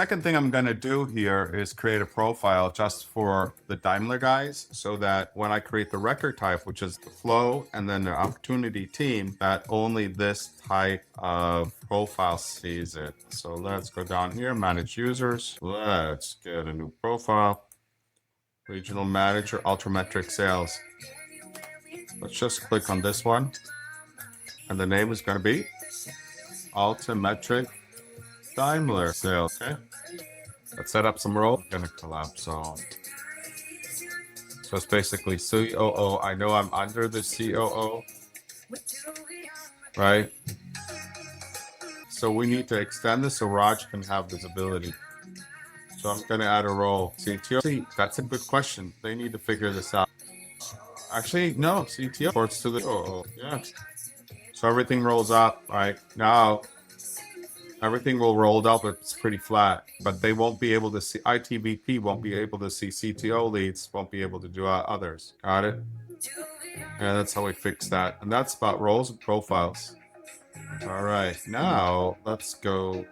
Second thing I'm going to do here is create a profile just for the Daimler guys so that when I create the record type, which is the flow and then the opportunity team, that only this type of profile sees it. So let's go down here, manage users. Let's get a new profile. Regional manager, Ultrametric sales. Let's just click on this one. And the name is going to be Ultrametric Daimler sales. Okay. Let's set up some roles. Gonna collapse all. So it's basically COO. I know I'm under the COO, right? So we need to extend this so Raj can have visibility. So I'm gonna add a role. CTO. See, that's a good question. They need to figure this out. Actually, no, CTO reports to the COO. Yeah. So everything rolls up, right? Now everything will roll up. It's pretty flat, but they won't be able to see. ITVP won't be able to see CTO leads. Won't be able to do others. Got it? And that's how we fix that. And that's about roles and profiles. All right, now let's go